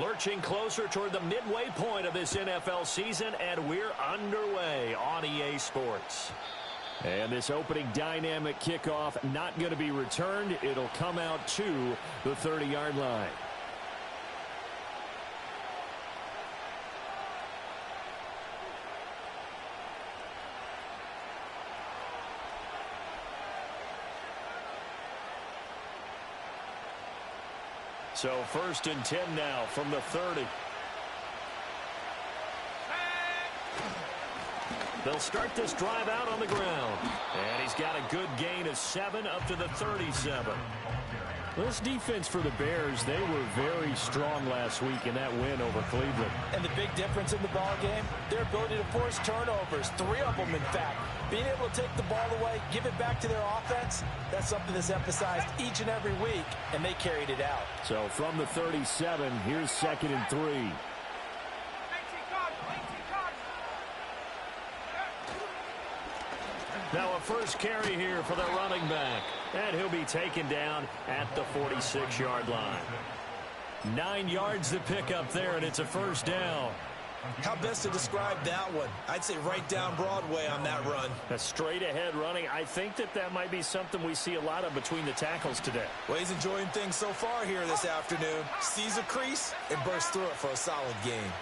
Lurching closer toward the midway point of this NFL season, and we're underway on EA Sports. And this opening dynamic kickoff not going to be returned. It'll come out to the 30-yard line. So 1st and 10 now from the 30. They'll start this drive out on the ground. And he's got a good gain of 7 up to the 37. This defense for the Bears, they were very strong last week in that win over Cleveland. And the big difference in the ball game, their ability to force turnovers, 3 of them in fact. Being able to take the ball away, give it back to their offense, that's something that's emphasized each and every week, and they carried it out. So from the 37, here's 2nd and 3. Now a first carry here for the running back. And he'll be taken down at the 46-yard line. 9 yards to pick up there, and it's a first down. How best to describe that one? I'd say right down Broadway on that run. A straight-ahead running. I think that might be something we see a lot of between the tackles today. Well, he's enjoying things so far here this afternoon. Sees a crease and bursts through it for a solid gain.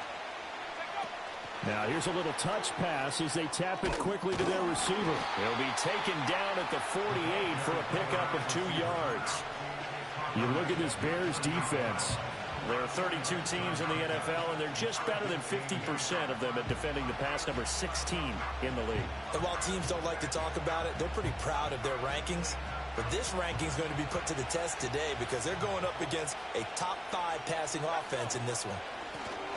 Now here's a little touch pass as they tap it quickly to their receiver. He'll be taken down at the 48 for a pickup of 2 yards. You look at this Bears defense. There are 32 teams in the NFL, and they're just better than 50% of them at defending the pass, number 16 in the league. And while teams don't like to talk about it, they're pretty proud of their rankings. But this ranking is going to be put to the test today because they're going up against a top 5 passing offense in this one.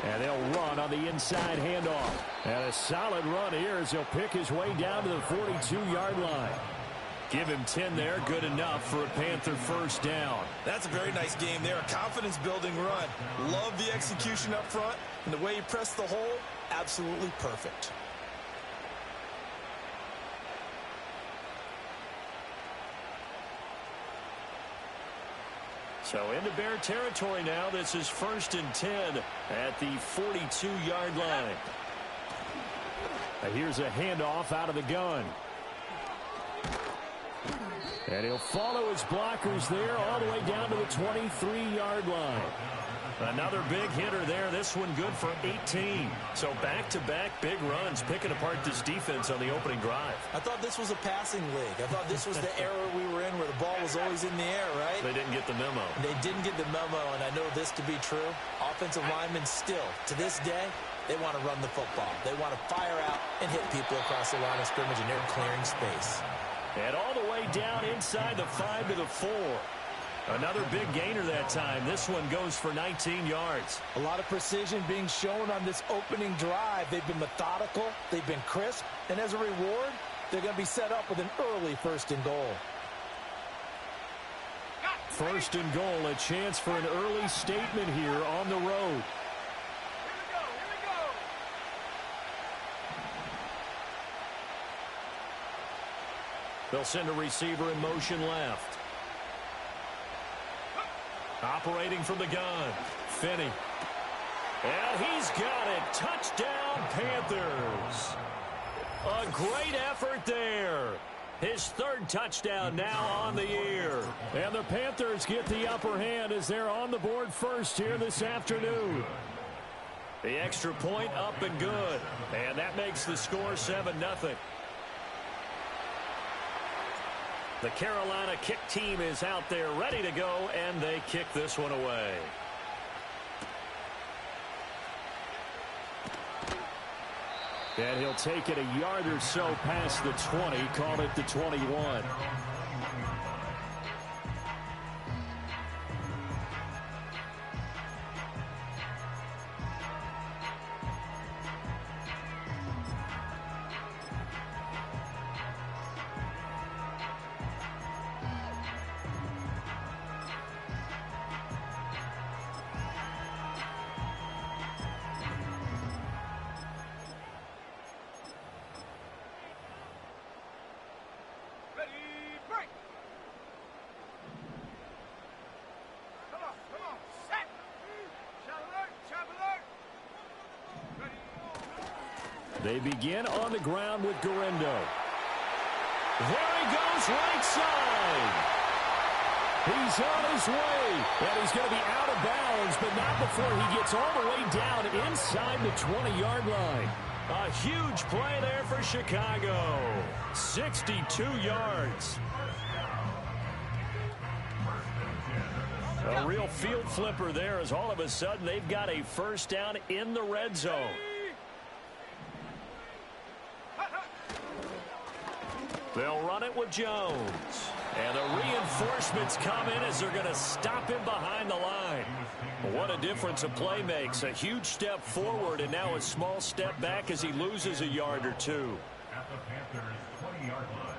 And they'll run on the inside handoff. And a solid run here as he'll pick his way down to the 42-yard line. Give him 10 there, good enough for a Panther first down. That's a very nice game there, a confidence-building run. Love the execution up front, and the way he pressed the hole, absolutely perfect. So into Bear territory now. This is 1st and 10 at the 42-yard line. And here's a handoff out of the gun. And he'll follow his blockers there all the way down to the 23-yard line. Another big hitter there. This one good for 18. So back-to-back big runs, picking apart this defense on the opening drive. I thought this was a passing league. I thought this was the era we were in where the ball was always in the air, right? They didn't get the memo. They didn't get the memo, and I know this to be true. Offensive linemen still, to this day, they want to run the football. They want to fire out and hit people across the line of scrimmage, and they're clearing space. And all the way down inside the 5 to the 4. Another big gainer that time. This one goes for 19 yards. A lot of precision being shown on this opening drive. They've been methodical. They've been crisp. And as a reward, they're going to be set up with an early 1st and goal. 1st and goal, a chance for an early statement here on the road. They'll send a receiver in motion left. Operating from the gun, Finney. And he's got it. Touchdown, Panthers. A great effort there. His 3rd touchdown now on the year. And the Panthers get the upper hand as they're on the board first here this afternoon. The extra point up and good. And that makes the score 7-0. The Carolina kick team is out there ready to go, and they kick this one away. And he'll take it a yard or so past the 20, call it the 21. Break. They begin on the ground with Guerrero. There he goes, right side. He's on his way, and he's going to be out of bounds, but not before he gets all the way down inside the 20-yard line. A huge play there for Chicago. 62 yards. A real field flipper there, as all of a sudden they've got a first down in the red zone. They'll run it with Jones. And the reinforcements come in as they're going to stop him behind the line. What a difference a play makes. A huge step forward and now a small step back as he loses a yard or two. At the Panthers' 20-yard line.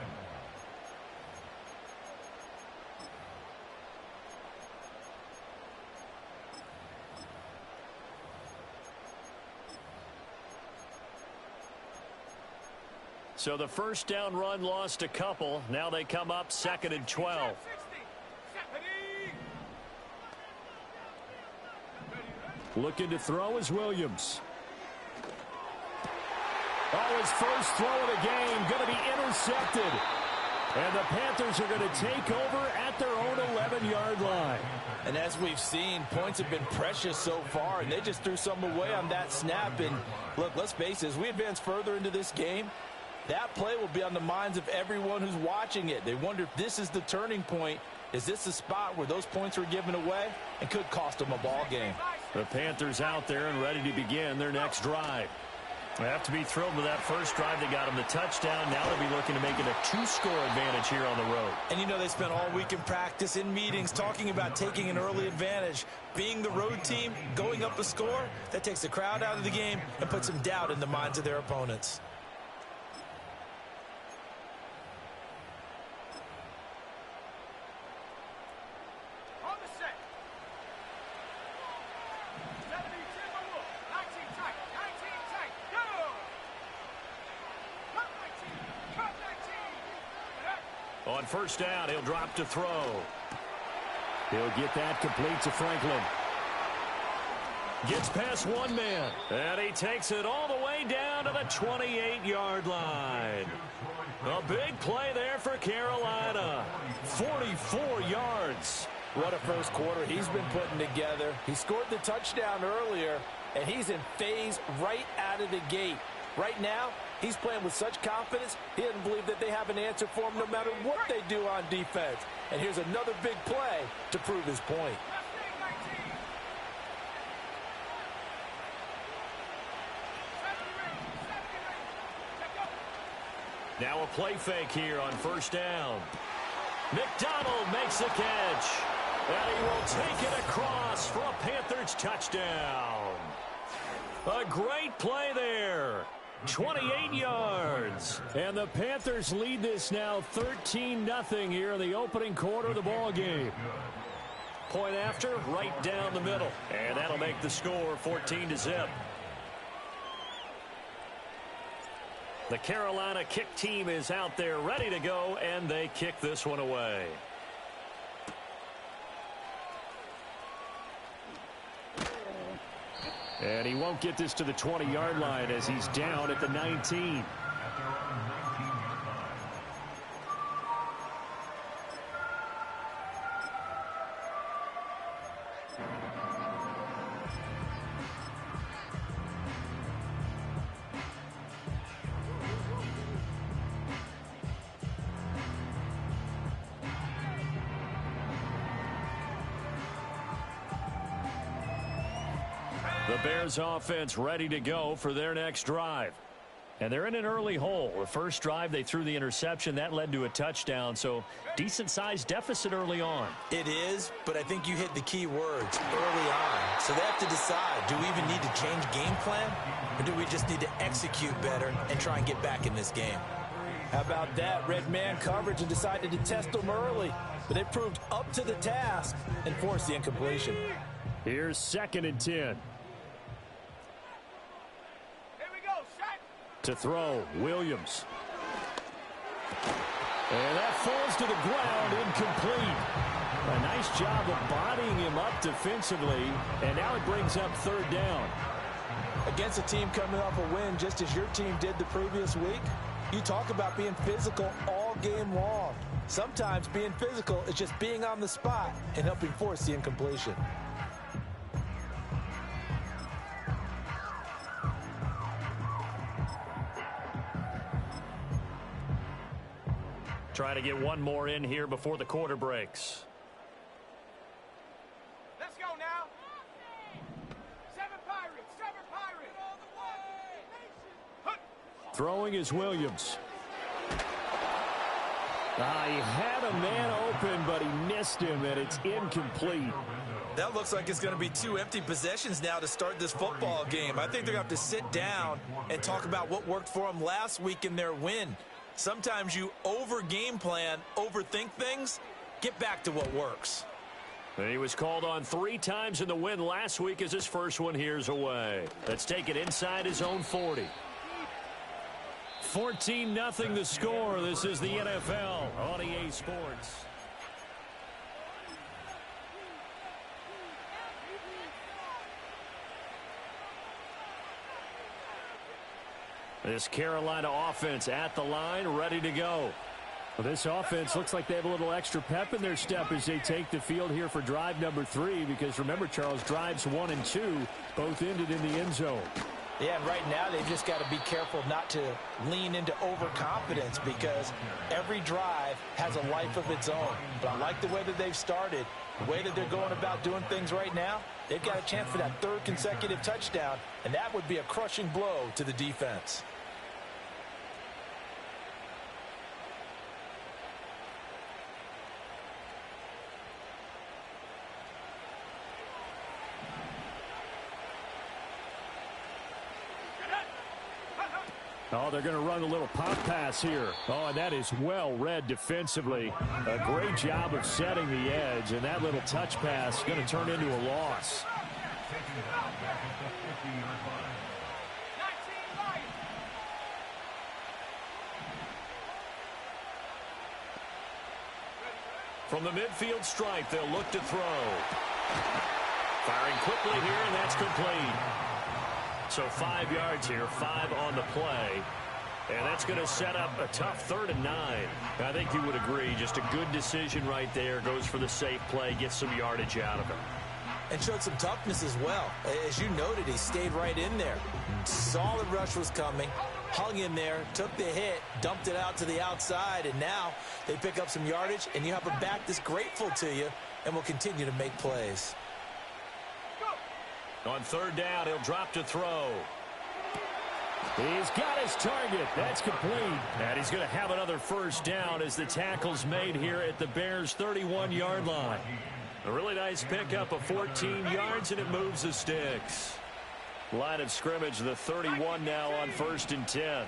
So the first down run lost a couple. Now they come up 2nd and 12. Looking to throw is Williams. Oh, his first throw of the game going to be intercepted. And the Panthers are going to take over at their own 11-yard line. And as we've seen, points have been precious so far, and they just threw some away on that snap. And look, let's face it, as we advance further into this game, that play will be on the minds of everyone who's watching it. They wonder if this is the turning point. Is this the spot where those points were given away and could cost them a ball game? The Panthers out there and ready to begin their next drive. They have to be thrilled with that first drive. They got them the touchdown. Now they'll be looking to make it a 2-score advantage here on the road. And you know they spent all week in practice, in meetings, talking about taking an early advantage. Being the road team, going up a score, that takes the crowd out of the game and puts some doubt in the minds of their opponents. On first down, he'll drop to throw. He'll get that complete to Franklin. Gets past one man. And he takes it all the way down to the 28-yard line. A big play there for Carolina. 44 yards. What a first quarter he's been putting together. He scored the touchdown earlier, and he's in phase right out of the gate. Right now, he's playing with such confidence, he doesn't believe that they have an answer for him no matter what they do on defense. And here's another big play to prove his point. Now a play fake here on first down. McDonald makes the catch. And he will take it across for a Panthers touchdown. A great play there. 28 yards. And the Panthers lead this now 13-0 here in the opening quarter of the ball game. Point after, right down the middle. And that'll make the score 14-0. The Carolina kick team is out there ready to go, and they kick this one away. And he won't get this to the 20-yard line as he's down at the 19. The Bears offense ready to go for their next drive. And they're in an early hole. The first drive, they threw the interception. That led to a touchdown, so decent-sized deficit early on. It is, but I think you hit the key words, early on. So they have to decide, do we even need to change game plan, or do we just need to execute better and try and get back in this game? How about that? Red man coverage and decided to test them early, but they proved up to the task and forced the incompletion. Here's 2nd and 10. To throw, Williams. And that falls to the ground, incomplete. A nice job of bodying him up defensively, and now it brings up 3rd down. Against a team coming off a win just as your team did the previous week, you talk about being physical all game long. Sometimes being physical is just being on the spot and helping force the incompletion. Try to get one more in here before the quarter breaks. Let's go now. Seven Pirates, all the way. Throwing is Williams. He had a man open, but he missed him, and it's incomplete. That looks like it's going to be 2 empty possessions now to start this football game. I think they're going to have to sit down and talk about what worked for them last week in their win. Sometimes you over-game plan, overthink things, get back to what works. And he was called on 3 times in the win last week as his first one here's away. Let's take it inside his own 40. 14-0 the score. This is the NFL on EA Sports. This Carolina offense at the line, ready to go. Well, this offense looks like they have a little extra pep in their step as they take the field here for drive number 3, because remember, Charles, drives 1 and 2 both ended in the end zone. Yeah, and right now they've just got to be careful not to lean into overconfidence, because every drive has a life of its own. But I like the way that they've started, the way that they're going about doing things right now. They've got a chance for that 3rd consecutive touchdown, and that would be a crushing blow to the defense. Oh, they're going to run a little pop pass here. Oh, and that is well read defensively. A great job of setting the edge, and that little touch pass is going to turn into a loss. From the midfield stripe, they'll look to throw. Firing quickly here, and that's complete. So 5 yards here, 5 on the play. And that's going to set up a tough 3rd and 9. I think you would agree, just a good decision right there. Goes for the safe play, gets some yardage out of it. And showed some toughness as well. As you noted, he stayed right in there. Solid rush was coming, hung in there, took the hit, dumped it out to the outside, and now they pick up some yardage, and you have a back that's grateful to you and will continue to make plays. On 3rd down, he'll drop to throw. He's got his target. That's complete. And he's going to have another 1st down as the tackle's made here at the Bears' 31-yard line. A really nice pickup of 14 yards, and it moves the sticks. Line of scrimmage, the 31 now on 1st and 10.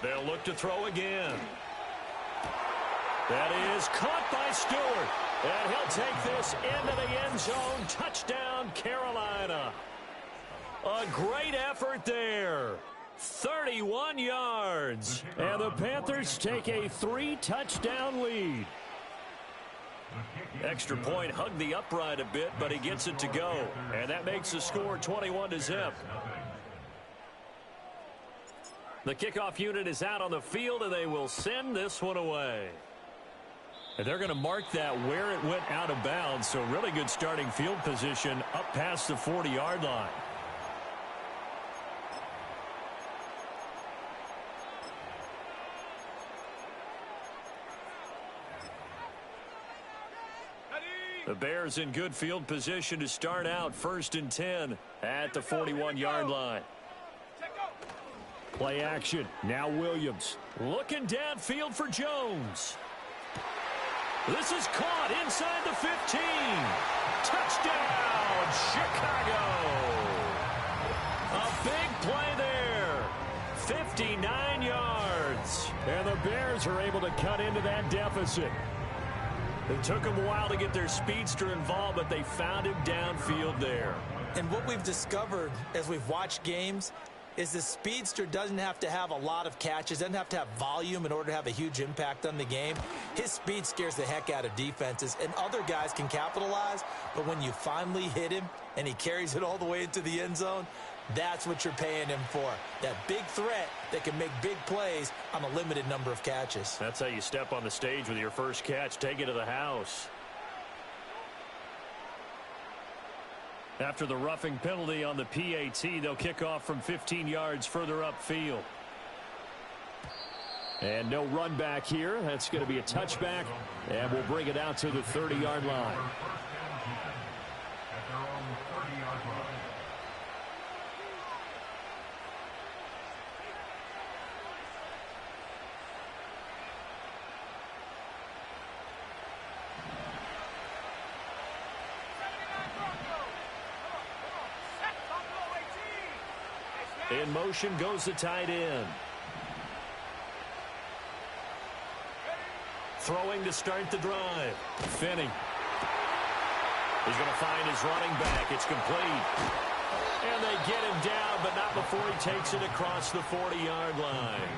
They'll look to throw again. That is caught by Stewart. And he'll take this into the end zone. Touchdown, Carolina. A great effort there. 31 yards. And the Panthers take a 3-touchdown lead. Extra point hugged the upright a bit, but he gets it to go. And that makes the score 21-0. The kickoff unit is out on the field, and they will send this one away. And they're going to mark that where it went out of bounds, so really good starting field position up past the 40-yard line. The Bears in good field position to start out 1st and 10 at the 41-yard line. Play action. Now Williams looking downfield for Jones. This is caught inside the 15. Touchdown, Chicago. A big play there. 59 yards. And the Bears are able to cut into that deficit. It took them a while to get their speedster involved, but they found him downfield there. And what we've discovered as we've watched games is the speedster doesn't have to have a lot of catches, doesn't have to have volume in order to have a huge impact on the game. His speed scares the heck out of defenses, and other guys can capitalize, but when you finally hit him and he carries it all the way into the end zone, that's what you're paying him for. That big threat that can make big plays on a limited number of catches. That's how you step on the stage with your first catch. Take it to the house. After the roughing penalty on the PAT, they'll kick off from 15 yards further upfield. And no run back here. That's going to be a touchback, and we'll bring it out to the 30-yard line. At their own 30-yard line. In motion goes the tight end. Throwing to start the drive. Finney. He's going to find his running back. It's complete. And they get him down, but not before he takes it across the 40-yard line.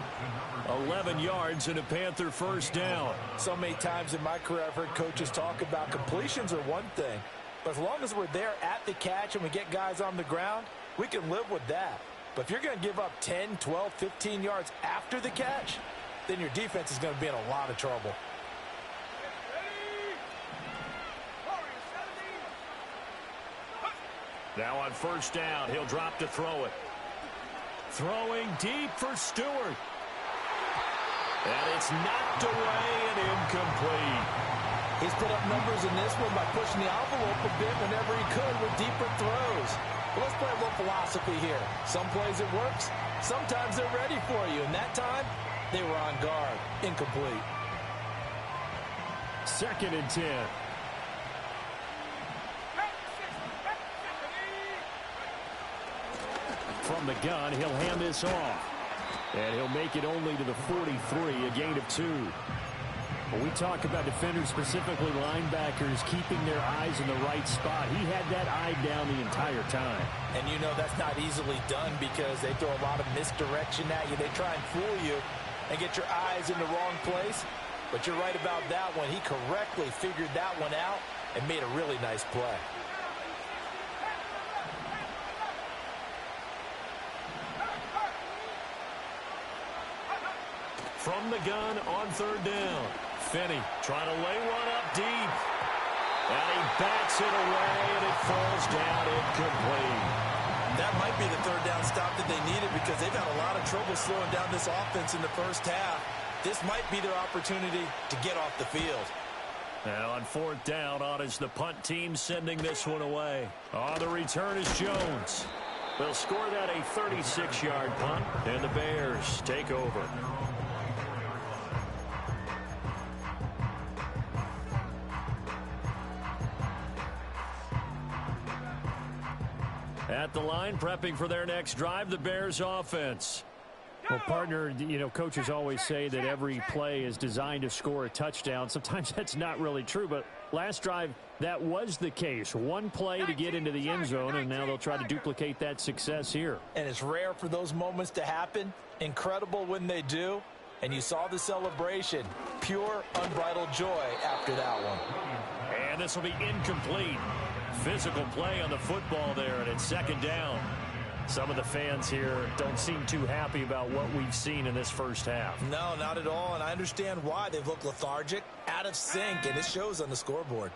11 yards and a Panther first down. So many times in my career I've heard coaches talk about completions are one thing, but as long as we're there at the catch and we get guys on the ground, we can live with that. But if you're going to give up 10, 12, 15 yards after the catch, then your defense is going to be in a lot of trouble. Now on first down, he'll drop to throw it. Throwing deep for Stewart. And it's knocked away and incomplete. He's put up numbers in this one by pushing the envelope a bit whenever he could with deeper throws. But let's play a little philosophy here. Some plays it works, sometimes they're ready for you. And that time, they were on guard. Incomplete. 2nd and 10. From the gun, he'll hand this off. And he'll make it only to the 43, a gain of 2. When we talk about defenders, specifically linebackers, keeping their eyes in the right spot, he had that eye down the entire time. And you know that's not easily done because they throw a lot of misdirection at you. They try and fool you and get your eyes in the wrong place. But you're right about that one. He correctly figured that one out and made a really nice play. From the gun on 3rd down. Finney trying to lay one up deep. And he bats it away, and it falls down incomplete. That might be the 3rd down stop that they needed because they've had a lot of trouble slowing down this offense in the first half. This might be their opportunity to get off the field. Now on 4th down, on is the punt team sending this one away. On the return is Jones. They'll score that a 36-yard punt, and the Bears take over. At the line, prepping for their next drive, the Bears offense. Well, partner, you know, coaches always say that every play is designed to score a touchdown. Sometimes that's not really true, but last drive, that was the case. One play to get into the end zone, and now they'll try to duplicate that success here. And it's rare for those moments to happen. Incredible when they do. And you saw the celebration. Pure, unbridled joy after that one. And this will be incomplete. Physical play on the football there, and it's 2nd down. Some of the fans here don't seem too happy about what we've seen in this first half. No, not at all, and I understand why. They've looked lethargic, out of sync, and it shows on the scoreboard.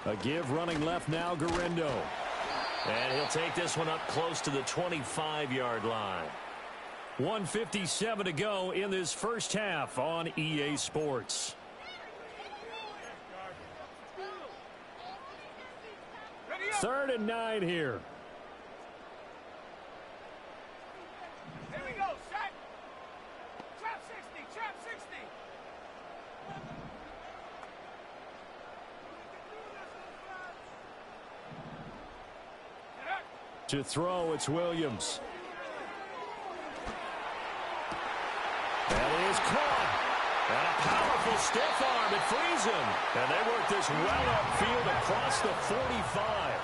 A give running left now, Garendo. And he'll take this one up close to the 25-yard line. 1:57 to go in this first half on EA Sports. Third and 9 here. Here we go, set. Trap 60, trap 60. To throw, it's Williams. That is caught. And a powerful stiff arm. It frees him. And they work this well upfield across the 45.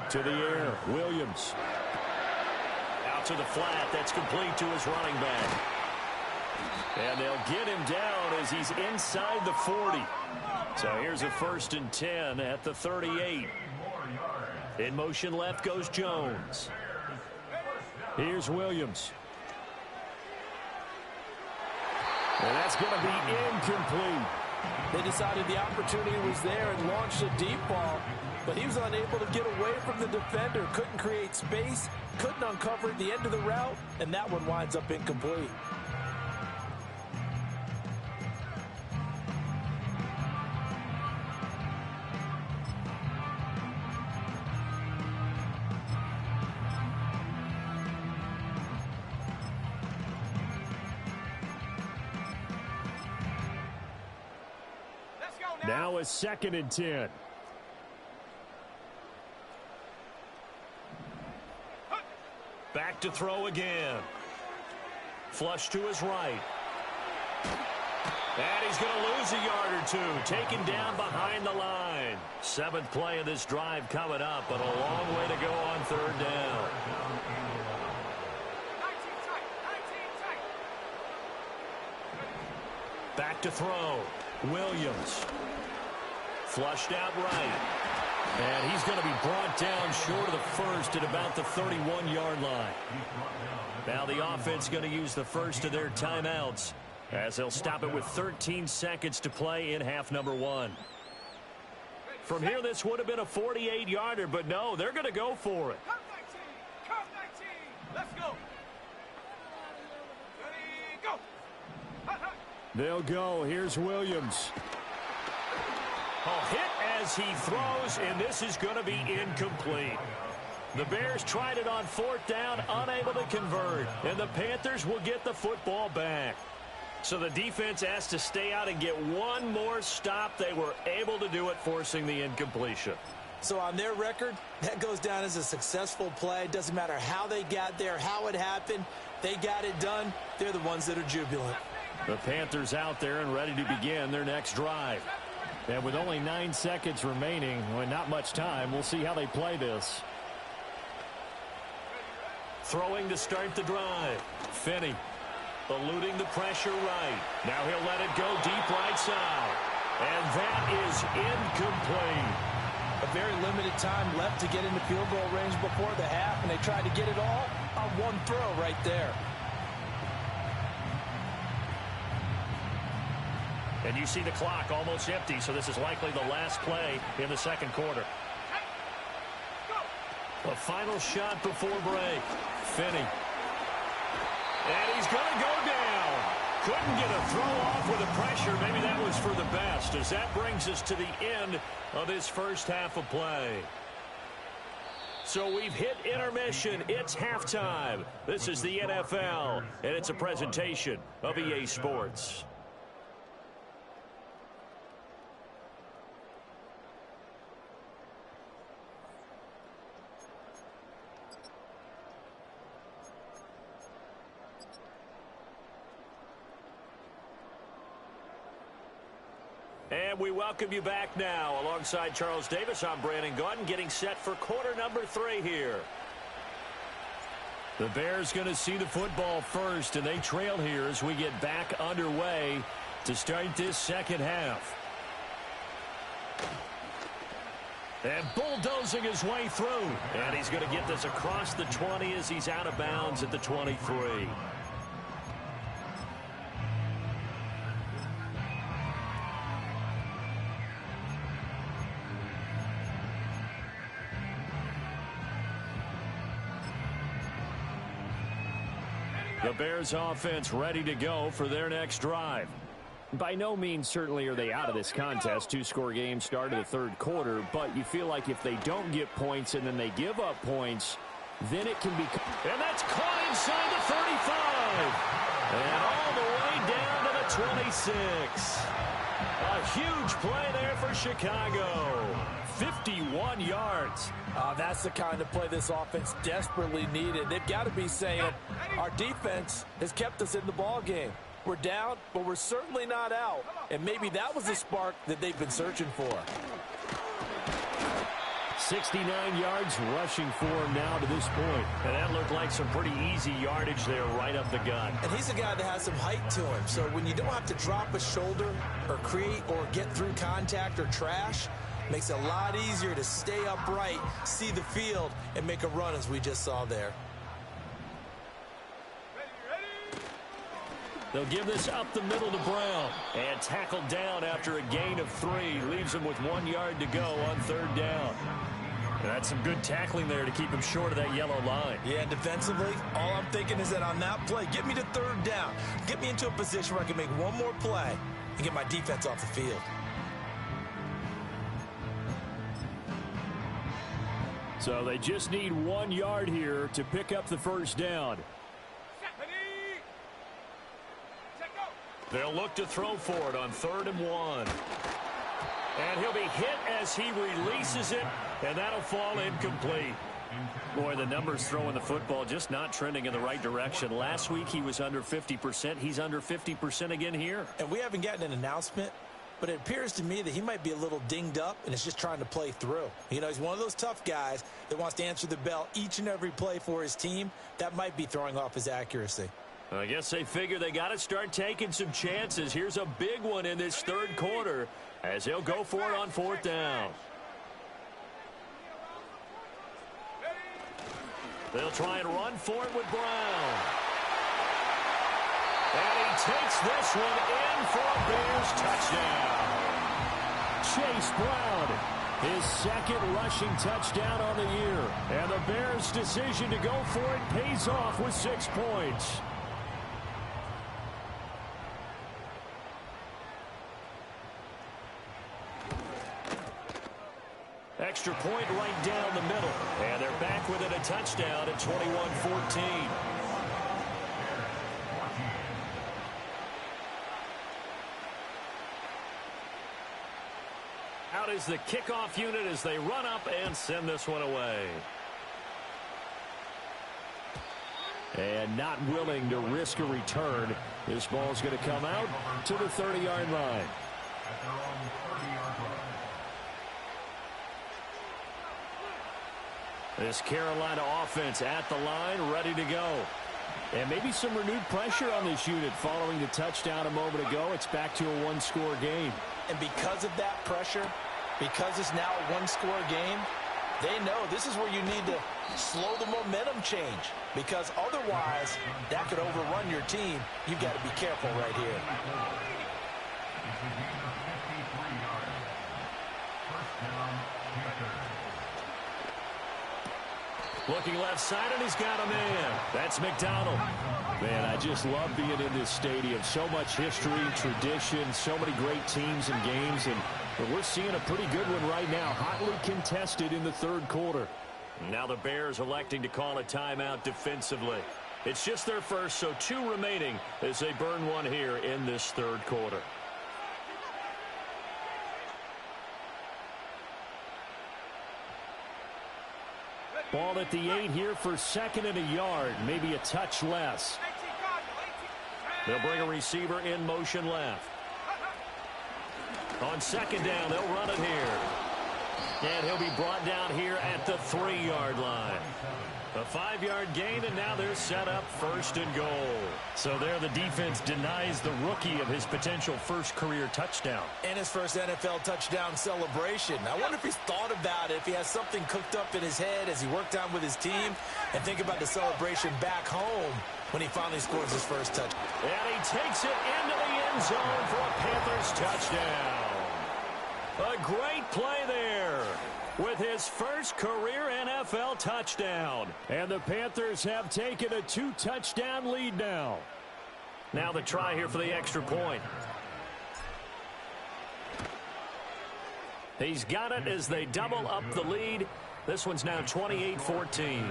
To the air, Williams. Out to the flat. That's complete to his running back. And they'll get him down as he's inside the 40. So here's a 1st and 10 at the 38. In motion left goes Jones. Here's Williams. And that's going to be incomplete. They decided the opportunity was there and launched a deep ball, but he was unable to get away from the defender, couldn't create space, couldn't uncover the end of the route, and that one winds up incomplete. Now a 2nd and 10. Back to throw again. Flush to his right. And he's going to lose a yard or two. Taken down behind the line. 7th play of this drive coming up, but a long way to go on 3rd down. Back to throw. Williams. Flushed out right. And he's going to be brought down short of the 1st at about the 31-yard line. Now the offense going to use the first of their timeouts as they'll stop it with 13 seconds to play in half number 1. From here, this would have been a 48-yarder, but no, they're going to go for it. Come 19. Let's go. Ready, go. They'll go. Here's Williams. A hit as he throws, and this is going to be incomplete. The Bears tried it on 4th down, unable to convert, and the Panthers will get the football back. So the defense asked to stay out and get one more stop. They were able to do it, forcing the incompletion. So on their record, that goes down as a successful play. Doesn't matter how they got there, how it happened. They got it done. They're the ones that are jubilant. The Panthers out there and ready to begin their next drive. And with only 9 seconds remaining, well, not much time, we'll see how they play this. Throwing to start the drive. Finney eluding the pressure right. Now he'll let it go deep right side. And that is incomplete. A very limited time left to get into field goal range before the half, and they tried to get it all on one throw right there. And you see the clock almost empty, so this is likely the last play in the 2nd quarter. A final shot before break. Finney. And he's going to go down. Couldn't get a throw off with the pressure. Maybe that was for the best, as that brings us to the end of this first half of play. So we've hit intermission. It's halftime. This is the NFL, and it's a presentation of EA Sports. And we welcome you back now. Alongside Charles Davis, I'm Brandon Gaudin, getting set for quarter number 3 here. The Bears going to see the football first, and they trail here as we get back underway to start this second half. And bulldozing his way through. And he's going to get this across the 20 as he's out of bounds at the 23. The Bears offense ready to go for their next drive. By no means certainly are they out of this contest. 2-score game start of the 3rd quarter, but you feel like if they don't get points and then they give up points, then it can be... And that's caught inside the 35. And all the way down to the 26. A huge play there for Chicago. 51 yards. That's the kind of play this offense desperately needed. They've got to be saying, our defense has kept us in the ball game. We're down, but we're certainly not out. And maybe that was the spark that they've been searching for. 69 yards rushing for him now to this point. And that looked like some pretty easy yardage there right up the gut. And he's a guy that has some height to him. So when you don't have to drop a shoulder or create or get through contact or trash, makes it a lot easier to stay upright, see the field, and make a run as we just saw there. They'll give this up the middle to Brown. And tackled down after a gain of 3. Leaves him with 1 yard to go on 3rd down. And that's some good tackling there to keep him short of that yellow line. Yeah, defensively, all I'm thinking is that on that play, get me to 3rd down. Get me into a position where I can make one more play and get my defense off the field. So they just need 1 yard here to pick up the 1st down. They'll look to throw for it on 3rd and 1. And he'll be hit as he releases it, and that'll fall incomplete. Boy, the numbers throwing the football just not trending in the right direction. Last week he was under 50%. He's under 50% again here. And we haven't gotten an announcement, but it appears to me that he might be a little dinged up and is just trying to play through. You know, he's one of those tough guys that wants to answer the bell each and every play for his team. That might be throwing off his accuracy. I guess they figure they got to start taking some chances. Here's a big one in this 3rd quarter as he'll go for it on 4th down. They'll try and run for it with Brown. And he takes this one in for a Bears touchdown. Chase Brown, his 2nd rushing touchdown on the year. And the Bears' decision to go for it pays off with 6 points. Extra point right down the middle. And they're back within a touchdown at 21-14. Out is the kickoff unit as they run up and send this one away. And not willing to risk a return. This ball's going to come out to the 30-yard line. At their own 30-yard line. This Carolina offense at the line, ready to go. And maybe some renewed pressure on this unit following the touchdown a moment ago. It's back to a 1-score game. And because of that pressure, because it's now a 1-score game, they know this is where you need to slow the momentum change. Because otherwise, that could overrun your team. You've got to be careful right here. Looking left side, and he's got a man. That's McDonald. Man, I just love being in this stadium. So much history, tradition, so many great teams and games, and we're seeing a pretty good one right now, hotly contested in the 3rd quarter. Now the Bears electing to call a timeout defensively. It's just their first, so 2 remaining as they burn one here in this 3rd quarter. Ball at the 8 here for 2nd and a yard, maybe a touch less. They'll bring a receiver in motion left. On 2nd down, they'll run it here. And he'll be brought down here at the 3-yard line. A 5-yard gain, and now they're set up 1st and goal. So there the defense denies the rookie of his potential first career touchdown. And his first NFL touchdown celebration. I wonder if he's thought about it, if he has something cooked up in his head as he worked on with his team, and think about the celebration back home when he finally scores his first touch. And he takes it into the end zone for a Panthers touchdown. A great play there with his first career NFL touchdown. And the Panthers have taken a 2-touchdown lead now. Now the try here for the extra point. He's got it as they double up the lead. This one's now 28-14.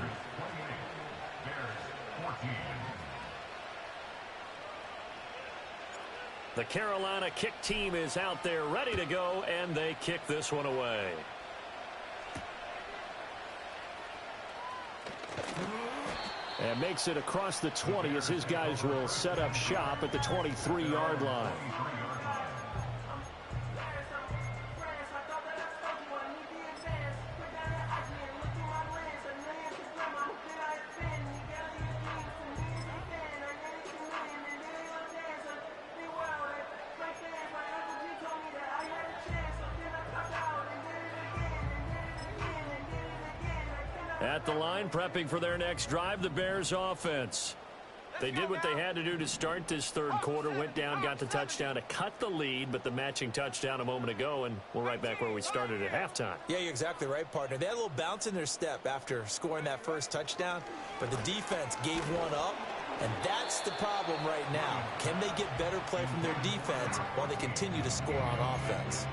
The Carolina kick team is out there ready to go, and they kick this one away. And makes it across the 20 as his guys will set up shop at the 23-yard line. At the line, prepping for their next drive, the Bears offense. They did what they had to do to start this third quarter, went down, got the touchdown to cut the lead, but the matching touchdown a moment ago, and we're right back where we started at halftime. Yeah, you're exactly right, partner. They had a little bounce in their step after scoring that first touchdown, but the defense gave one up, and that's the problem right now. Can they get better play from their defense while they continue to score on offense?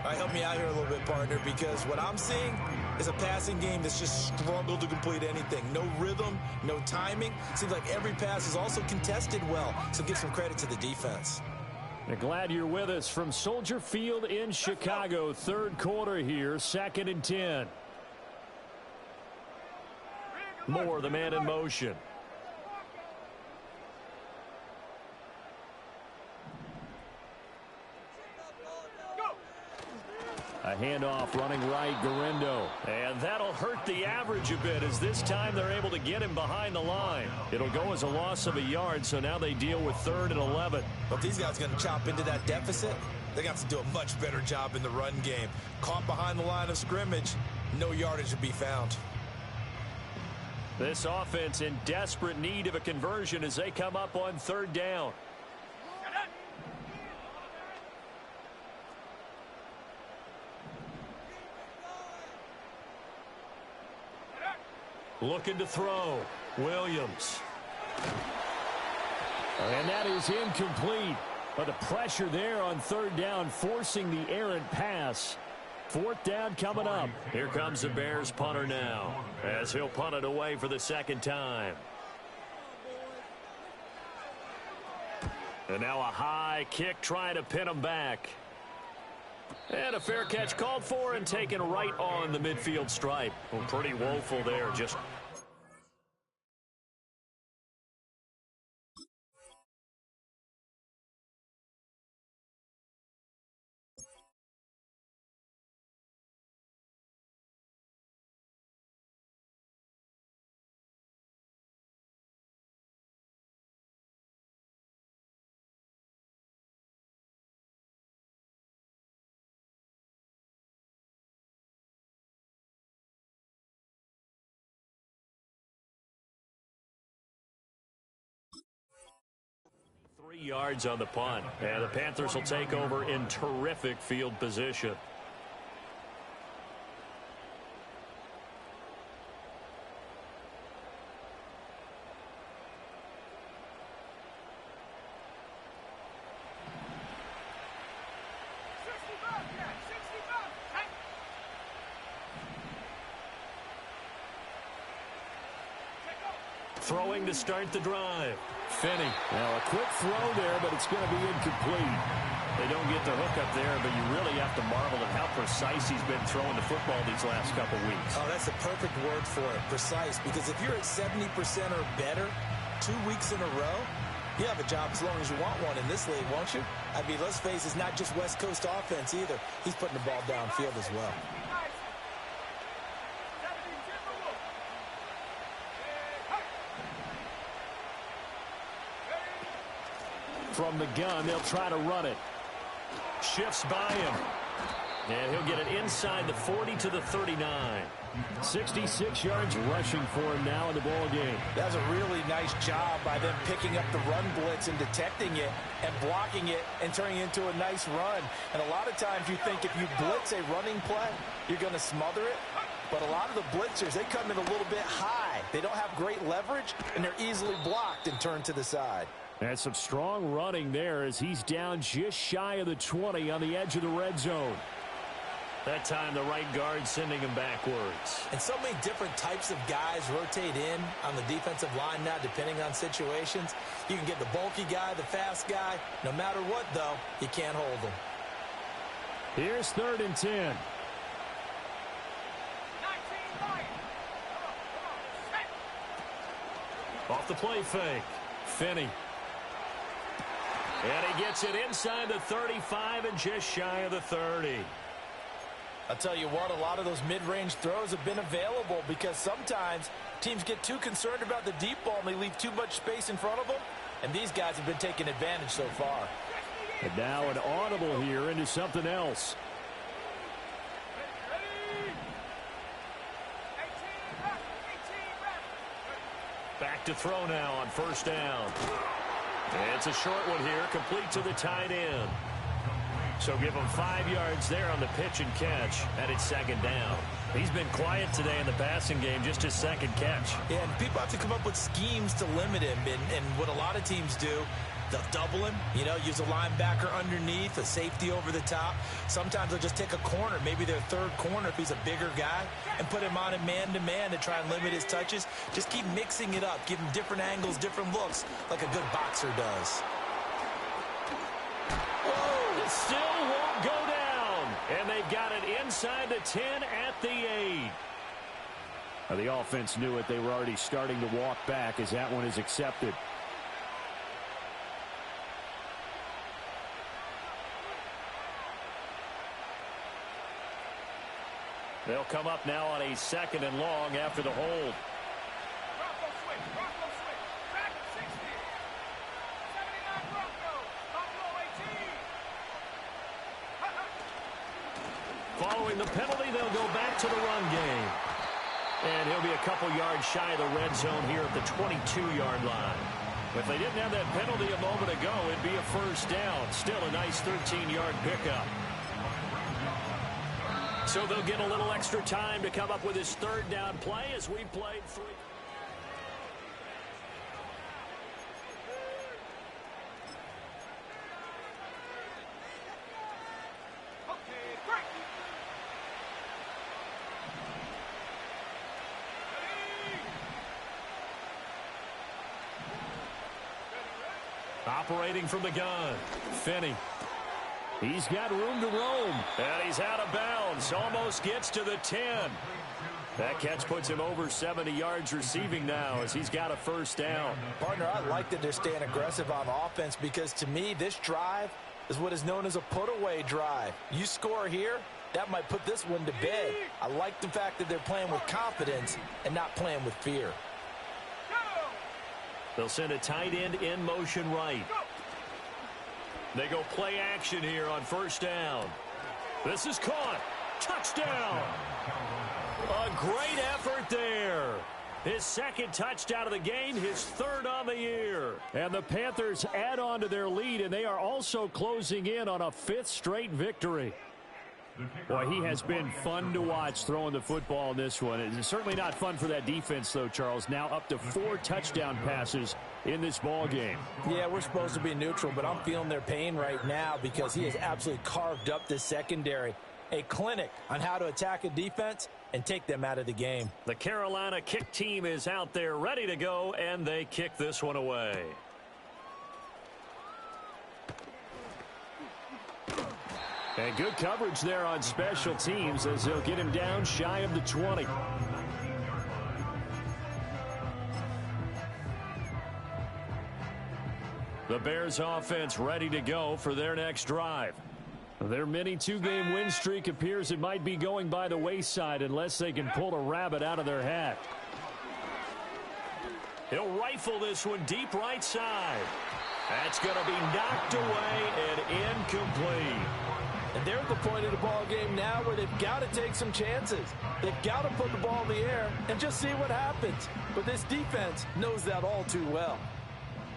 All right, help me out here a little bit, partner, because what I'm seeing is a passing game that's just struggled to complete anything. No rhythm, no timing. Seems like every pass is also contested well, so give some credit to the defense. We're glad you're with us from Soldier Field in Chicago. Third quarter here, 2nd and 10. Moore, the man in motion. A handoff running right, Garendo. And that'll hurt the average a bit as this time they're able to get him behind the line. It'll go as a loss of a yard, so now they deal with 3rd and 11. But these guys are going to chop into that deficit. They're going to have to do a much better job in the run game. Caught behind the line of scrimmage, no yardage to be found. This offense in desperate need of a conversion as they come up on 3rd down. Looking to throw. Williams. And that is incomplete. But the pressure there on 3rd down, forcing the errant pass. 4th down coming up. Here comes the Bears punter now, as he'll punt it away for the 2nd time. And now a high kick trying to pin him back. And a fair catch called for and taken right on the midfield stripe. Well, pretty woeful there. Just yards on the punt. And the Panthers will take over in terrific field position. Throwing to start the drive. Finney. Now a quick throw there, but it's going to be incomplete. They don't get the hook up there, but you really have to marvel at how precise he's been throwing the football these last couple weeks. Oh, that's the perfect word for it, precise, because if you're at 70% or better 2 weeks in a row, you have a job as long as you want one in this league, won't you? I mean, let's face it, it's not just West Coast offense either. He's putting the ball downfield as well. From the gun, they'll try to run it. Shifts by him. And he'll get it inside the 40 to the 39. 66 yards rushing for him now in the ball game. That was a really nice job by them picking up the run blitz and detecting it and blocking it and turning it into a nice run. And a lot of times you think if you blitz a running play, you're going to smother it. But a lot of the blitzers, they come in a little bit high. They don't have great leverage, and they're easily blocked and turned to the side. And some strong running there as he's down just shy of the 20 on the edge of the red zone. That time the right guard sending him backwards. And so many different types of guys rotate in on the defensive line now depending on situations. You can get the bulky guy, the fast guy. No matter what, though, you can't hold them. Here's 3rd and 10. Off the play fake. Finney. And he gets it inside the 35 and just shy of the 30. I'll tell you what, a lot of those mid-range throws have been available because sometimes teams get too concerned about the deep ball and they leave too much space in front of them. And these guys have been taking advantage so far. And now an audible here into something else. Back to throw now on first down. It's a short one here, complete to the tight end. So give him 5 yards there on the pitch and catch, and it's second down. He's been quiet today in the passing game, just his second catch. Yeah, and people have to come up with schemes to limit him, and what a lot of teams do, they'll double him, use a linebacker underneath, a safety over the top. Sometimes they'll just take a corner, maybe their third corner if he's a bigger guy, and put him on a man-to-man to try and limit his touches. Just keep mixing it up, give him different angles, different looks, like a good boxer does. Whoa, it still won't go down, and they've got it inside the 10 at the 8. Now, the offense knew it. They were already starting to walk back as that one is accepted. They'll come up now on a second and long after the hold. Bronco switch. Bronco switch. Back 60. 79 Bronco. Buffalo 18. Following the penalty, they'll go back to the run game. And he'll be a couple yards shy of the red zone here at the 22-yard line. If they didn't have that penalty a moment ago, it'd be a first down. Still a nice 13-yard pickup. So they'll get a little extra time to come up with his third down play as we played 3. Okay, break. Operating from the gun, Finney. He's got room to roam, and he's out of bounds. Almost gets to the 10. That catch puts him over 70 yards receiving now as he's got a first down. Partner, I like that they're staying aggressive on offense because, to me, this drive is what is known as a put-away drive. You score here, that might put this one to bed. I like the fact that they're playing with confidence and not playing with fear. They'll send a tight end in motion right. They go play action here on first down. This is caught. Touchdown. A great effort there. His second touchdown of the game, his third on the year. And the Panthers add on to their lead, and they are also closing in on a 5th straight victory. Boy, he has been fun to watch throwing the football in this one. It's certainly not fun for that defense, though, Charles. Now up to 4 touchdown passes in this ball game. Yeah, we're supposed to be neutral, but I'm feeling their pain right now because he has absolutely carved up the secondary. A clinic on how to attack a defense and take them out of the game. The Carolina kick team is out there ready to go, and they kick this one away. And good coverage there on special teams as they'll get him down shy of the 20. The Bears offense ready to go for their next drive. Their mini 2-game win streak appears it might be going by the wayside unless they can pull a rabbit out of their hat. He'll rifle this one deep right side. That's going to be knocked away and incomplete. And they're at the point of the ball game now where they've got to take some chances. They've got to put the ball in the air and just see what happens. But this defense knows that all too well.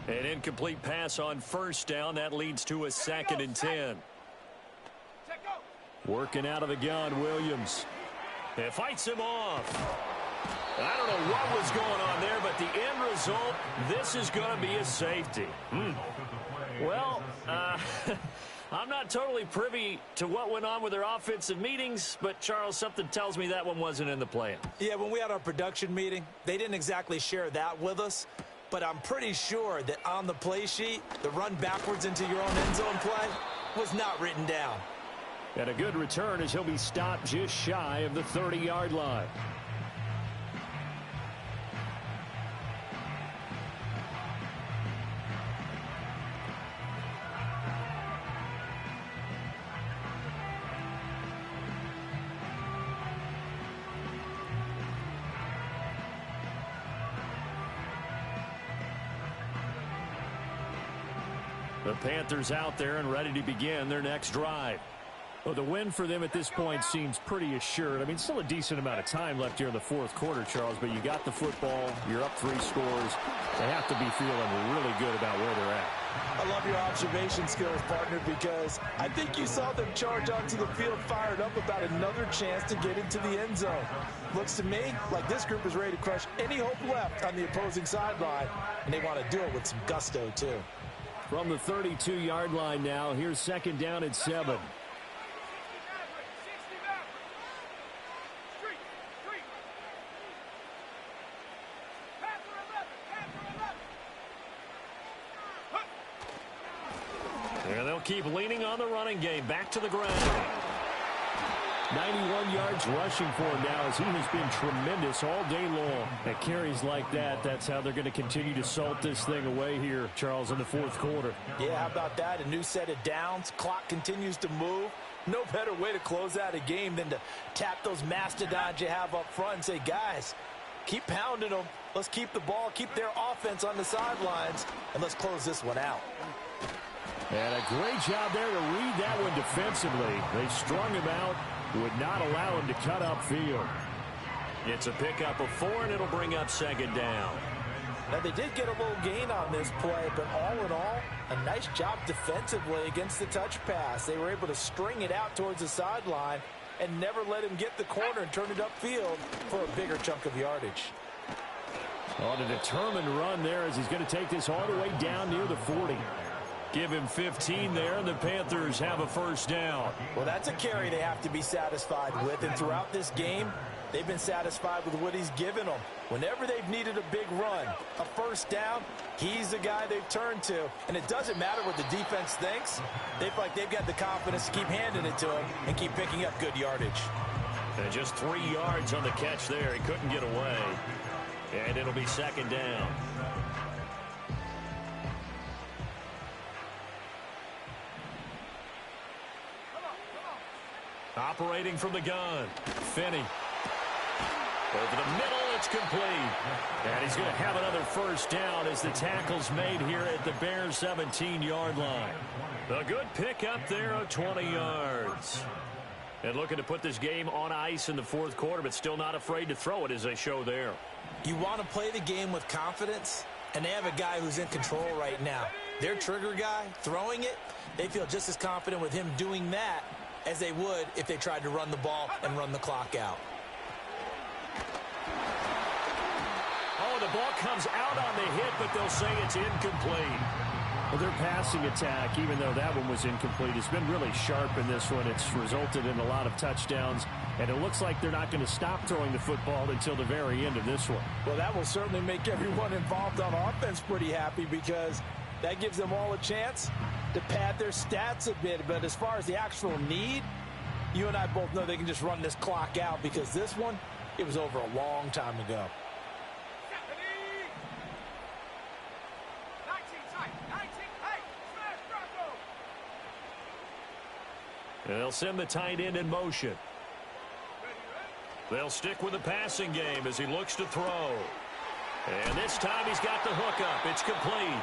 An incomplete pass on first down. That leads to a 2nd and 10. Working out of the gun, Williams. It fights him off. I don't know what was going on there, but the end result, this is going to be a safety. Well, I'm not totally privy to what went on with their offensive meetings, but, Charles, something tells me that one wasn't in the plan. Yeah, when we had our production meeting, they didn't exactly share that with us, but I'm pretty sure that on the play sheet, the run backwards into your own end zone play was not written down. And a good return as he'll be stopped just shy of the 30-yard line. The Panthers out there and ready to begin their next drive. Well, the win for them at this point seems pretty assured. I mean, still a decent amount of time left here in the fourth quarter, Charles, but you got the football. You're up 3 scores. They have to be feeling really good about where they're at. I love your observation skills, partner, because I think you saw them charge onto the field fired up about another chance to get into the end zone. Looks to me like this group is ready to crush any hope left on the opposing sideline, and they want to do it with some gusto, too. From the 32-yard line now, here's second down at 7. And they'll keep leaning on the running game. Back to the ground. 91 yards rushing for him now as he has been tremendous all day long. At carries like that, that's how they're going to continue to salt this thing away here, Charles, in the fourth quarter. Yeah, how about that? A new set of downs. Clock continues to move. No better way to close out a game than to tap those mastodons you have up front and say, guys, keep pounding them. Let's keep the ball, keep their offense on the sidelines, and let's close this one out. And a great job there to read that one defensively. They strung him out, would not allow him to cut upfield. It's a pickup of 4, and it'll bring up second down. Now, they did get a little gain on this play, but all in all, a nice job defensively against the touch pass. They were able to string it out towards the sideline and never let him get the corner and turn it upfield for a bigger chunk of yardage. On a determined run there as he's going to take this all the way down near the 40. Give him 15 there, and the Panthers have a first down. Well, that's a carry they have to be satisfied with, and throughout this game, they've been satisfied with what he's given them. Whenever they've needed a big run, a first down, he's the guy they've turned to. And it doesn't matter what the defense thinks. They feel like they've got the confidence to keep handing it to him and keep picking up good yardage. And just 3 yards on the catch there. He couldn't get away. And it'll be second down. Operating from the gun, Finney. Over the middle, it's complete. And he's going to have another first down as the tackle's made here at the Bears' 17-yard line. A good pickup there of 20 yards. And looking to put this game on ice in the fourth quarter, but still not afraid to throw it as they show there. You want to play the game with confidence, and they have a guy who's in control right now. Their trigger guy, throwing it, they feel just as confident with him doing that as they would if they tried to run the ball and run the clock out. Oh, the ball comes out on the hit, but they'll say it's incomplete. Well, their passing attack, even though that one was incomplete, has been really sharp in this one. It's resulted in a lot of touchdowns, and it looks like they're not going to stop throwing the football until the very end of this one. Well, that will certainly make everyone involved on offense pretty happy because that gives them all a chance to pad their stats a bit. But as far as the actual need, you and I both know they can just run this clock out because this one, it was over a long time ago. 19, hey, smash, Bronco. They'll send the tight end in motion. They'll stick with the passing game as he looks to throw. And this time he's got the hookup. It's complete.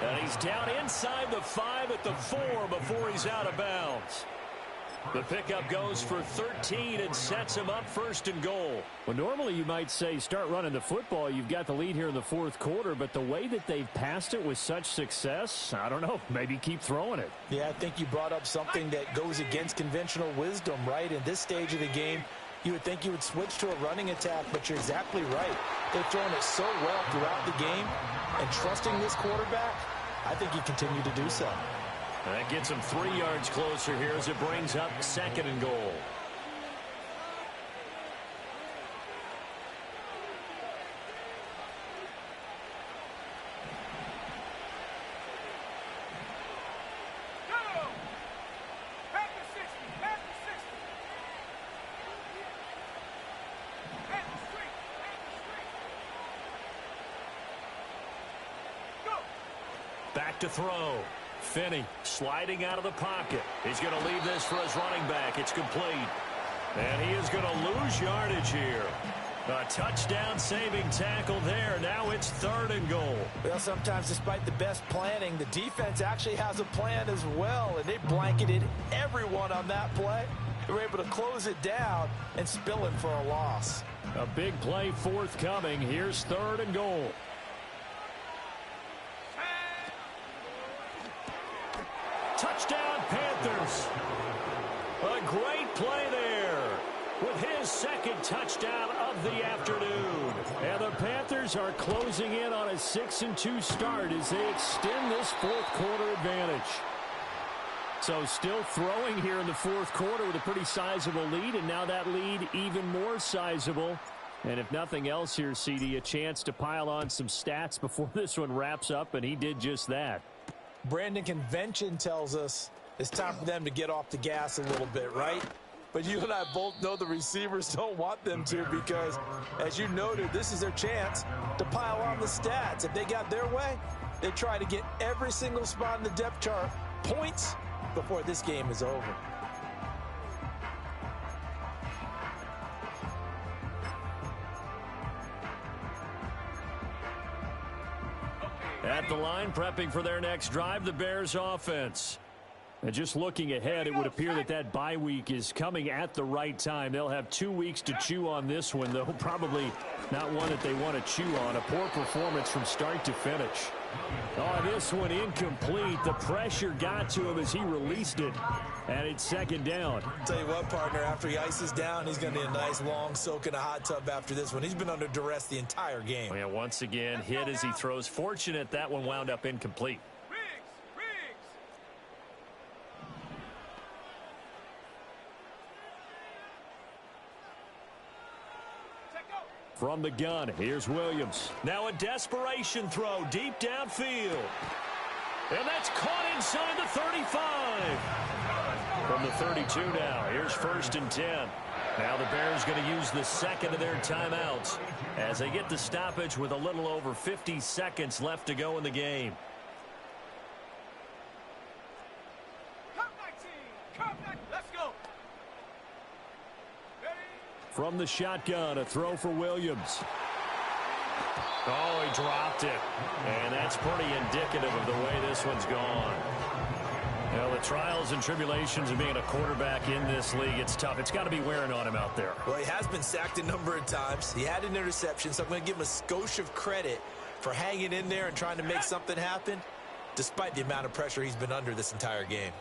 And he's down inside the 5 at the 4 before he's out of bounds. The pickup goes for 13 and sets him up first and goal. Well, normally you might say start running the football. You've got the lead here in the fourth quarter, but the way that they've passed it with such success, I don't know, maybe keep throwing it. Yeah, I think you brought up something that goes against conventional wisdom, right? In this stage of the game, you would think you would switch to a running attack, but you're exactly right. They've thrown it so well throughout the game, and trusting this quarterback, I think you continue to do so. That gets him 3 yards closer here as it brings up second and goal. Back to throw. Finney sliding out of the pocket. He's going to leave this for his running back. It's complete. And he is going to lose yardage here. A touchdown-saving tackle there. Now it's 3rd and goal. Well, sometimes despite the best planning, the defense actually has a plan as well, and they blanketed everyone on that play. They were able to close it down and spill it for a loss. A big play forthcoming. Here's 3rd and goal. Touchdown, Panthers. A great play there with his 2nd touchdown of the afternoon. And the Panthers are closing in on a 6-2 start as they extend this 4th quarter advantage. So still throwing here in the 4th quarter with a pretty sizable lead, and now that lead even more sizable. And if nothing else here, CD, a chance to pile on some stats before this one wraps up, and he did just that. Brandon, convention tells us it's time for them to get off the gas a little bit, right? But you and I both know the receivers don't want them to because, as you noted, this is their chance to pile on the stats. If they got their way, they try to get every single spot in the depth chart points before this game is over. At the line, prepping for their next drive, the Bears offense. And just looking ahead, it would appear that that bye week is coming at the right time. They'll have 2 weeks to chew on this one, though probably not one that they want to chew on. A poor performance from start to finish. Oh, this one incomplete. The pressure got to him as he released it, and it's 2nd down. Tell you what, partner, after he ices down, he's going to need a nice long soak in a hot tub after this one. He's been under duress the entire game. Yeah, once again, hit as he throws. Fortunate that one wound up incomplete. From the gun, here's Williams. Now a desperation throw deep downfield. And that's caught inside the 35. From the 32 now, here's 1st and 10. Now the Bears going to use the 2nd of their timeouts as they get the stoppage with a little over 50 seconds left to go in the game. Let's go. From the shotgun, a throw for Williams. Oh, he dropped it. And that's pretty indicative of the way this one's gone. You know, the trials and tribulations of being a quarterback in this league, it's tough. It's got to be wearing on him out there. Well, he has been sacked a number of times. He had an interception, so I'm going to give him a skosh of credit for hanging in there and trying to make something happen, despite the amount of pressure he's been under this entire game.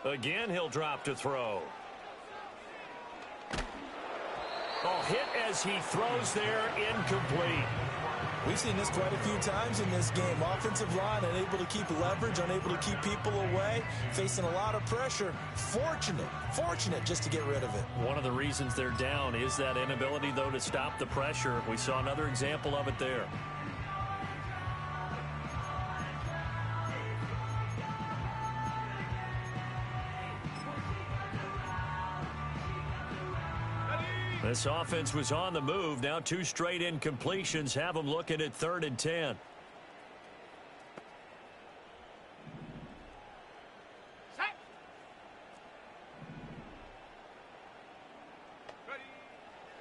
Again, he'll drop to throw. Oh, hit as he throws there, incomplete. We've seen this quite a few times in this game. Offensive line unable to keep leverage, unable to keep people away, facing a lot of pressure. Fortunate just to get rid of it. One of the reasons they're down is that inability, though, to stop the pressure. We saw another example of it there. This offense was on the move. Now 2 straight incompletions have them looking at 3rd and 10.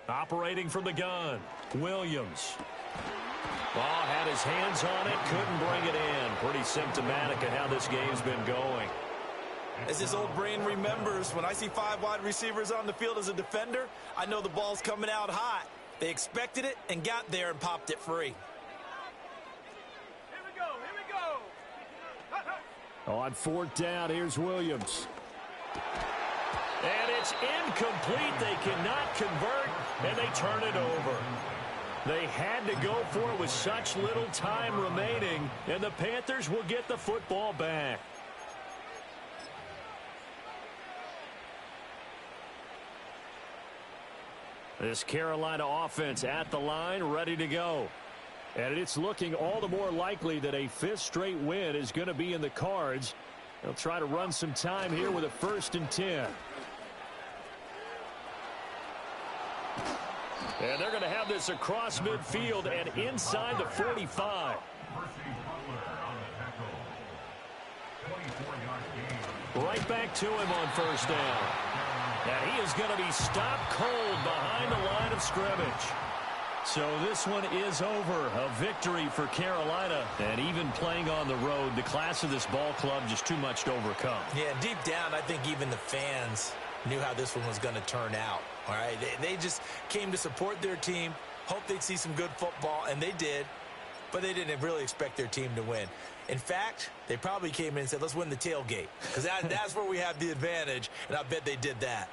Operating from the gun, Williams. Ball had his hands on it, couldn't bring it in. Pretty symptomatic of how this game's been going. As his old brain remembers, when I see 5 wide receivers on the field as a defender, I know the ball's coming out hot. They expected it and got there and popped it free. Here we go. On 4th down, here's Williams. And it's incomplete. They cannot convert, and they turn it over. They had to go for it with such little time remaining, and the Panthers will get the football back. This Carolina offense at the line, ready to go. And it's looking all the more likely that a 5th straight win is going to be in the cards. They'll try to run some time here with a 1st and 10. And they're going to have this across midfield and inside the 45. Right back to him on first down. And he is going to be stopped cold behind the line of scrimmage. So this one is over. A victory for Carolina. And even playing on the road, the class of this ball club just too much to overcome. Yeah, deep down, I think even the fans knew how this one was going to turn out. All right, they just came to support their team, hoped they'd see some good football, and they did. But they didn't really expect their team to win. In fact, they probably came in and said, let's win the tailgate. Because that's where we have the advantage, and I bet they did that.